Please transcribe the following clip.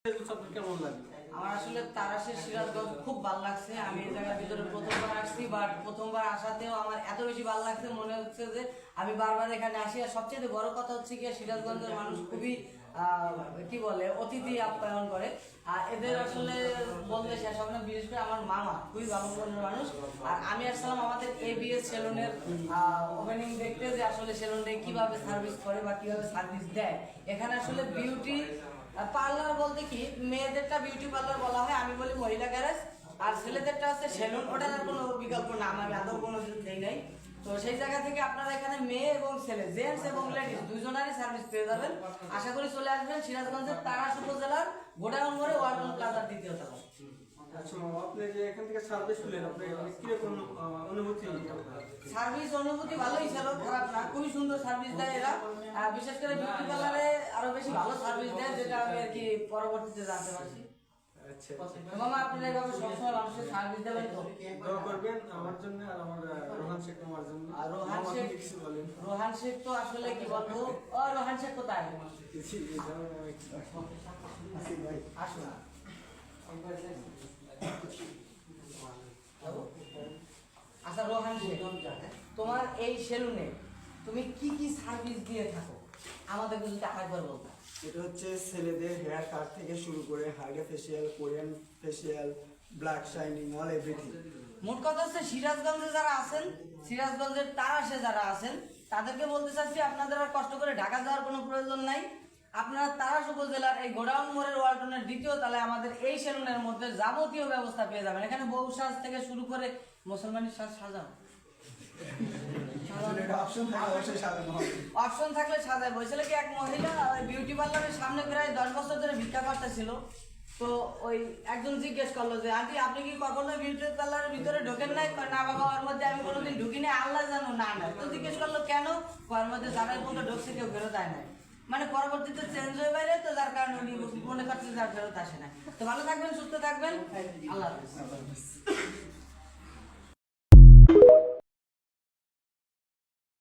কেমন লাগে? আমার আসলে তারাশের সিরাজগঞ্জ খুব ভালো লাগছে। আমি এই জায়গার ভিতরে প্রথমবার আসছি, বাট প্রথমবার আসাতেও আমার এত বেশি ভালো লাগছে, মনে হচ্ছে যে আমি বারবার এখানে আসি। আর সবচেয়ে বড় কথা হচ্ছে কি, সিরাজগঞ্জের মানুষ খুবই কি বলে অতিথি আপ্যায়ন করে। আর এদের আসলে বলতে শেষ হবে না। বিশেষ করে আমার মামা খুবই ভালো মনের মানুষ। আর আমি আসলাম আমাদের ABS সেলুনের ওপেনিং দেখতে, যে আসলে সেলুনটা কিভাবে সার্ভিস করে বা কিভাবে সার্ভিস দেয়। এখানে আসলে বিউটি পার্লার বলতে কি, মেয়েদেরটা বিউটি পার্লার বলা হয়, আমি বলি মহিলা গ্যারেজ। আর ছেলেদেরটা আছে সেলুন, ওটার আর কোনো বিকল্প না, আমি আদৌ কোনো দেই নাই। তো সেই জায়গা থেকে আপনারা এখানে মেয়ে এবং ছেলে, জেন্টস এবং লেডিস দুইজনারই সার্ভিস পেয়ে যাবেন। আশা করি চলে আসবেন সিরাজগঞ্জের তারাশ উপজেলার গোডাউন মোড়ে ওয়ালটন প্লাজার দ্বিতীয় তলা। আচ্ছা, আপনি যে এখান থেকে সার্ভিস পেলেন, আপনি কিরকম অনুভূতি? সার্ভিস অনুভূতি ভালোই ছিল, খারাপ না, খুবই সুন্দর সার্ভিস দেয় এরা। বিশেষ করে বিউটি পার্লারে আরো বেশি ভালো সার্ভিস দেয়, যেটা আমি আর কি পরবর্তীতে জানতে পারছি। আচ্ছা, মামা, আপনারা এইভাবে সবসময় মানুষের সার্ভিস দেবেন তো? দোয়া করবেন আমার জন্য আর আমার রোহান শেখ আমার জন্য। আর রোহান শেখ, কিছু বলেন। রোহান শেখ তো আসলে কি বলবো, ও রোহান শেখ কোথায়? আসুন। আচ্ছা রোহান শেখ, তোমার এই সেলুনে তুমি কি কি সার্ভিস দিয়ে থাকো আমাদেরকে যদি আরেকবার বলতো। এটা হচ্ছে ছেলেদের হেয়ার কাট থেকে শুরু করে Hydra facial, Korean facial, black shining, all everything. মোট কথা হচ্ছে সিরাজগঞ্জে যারা আছেন, সিরাজগঞ্জের তারাশে যারা আছেন, তাদেরকে বলতে চাচ্ছি আপনাদের আর কষ্ট করে ঢাকা যাওয়ার কোনো প্রয়োজন নাই। আপনারা তারাশ উপজেলার এই গোডাউন মোড়ের ওয়ালটনের দ্বিতীয় তলায় আমাদের এই সেলুনের মধ্যে যাবতীয় ব্যবস্থা পেয়ে যাবেন। এখানে বউ সাজ থেকে শুরু করে মুসলমানের সাজ সাজাও, অপশন থাকলে সাজায়। বলছিল কি, এক মহিলা বিউটি পার্লারের সামনে প্রায় 10 বছর ধরে ভিক্ষা করতেছিল। তো ওই একজন জিজ্ঞেস করলো যে, আন্টি আপনি কি কখনো বিউটি পার্লারের ভিতরে ঢোকেন নাই? না বাবা, ওর মধ্যে আমি কোনোদিন ঢুকিনি, আল্লাহ জানো। না না। তো জিজ্ঞেস করলো কেন? ওর মধ্যে যারা কোনো ঢুকছে কেউ ফেরত আয় নাই, মানে পরবর্তীতে চেঞ্জ হয়ে বাইরে, তো যার কারণে উনি মনে করছে যার ফেরত আসে না। তো ভালো থাকবেন, সুস্থ থাকবেন, আল্লাহ হাফেজ।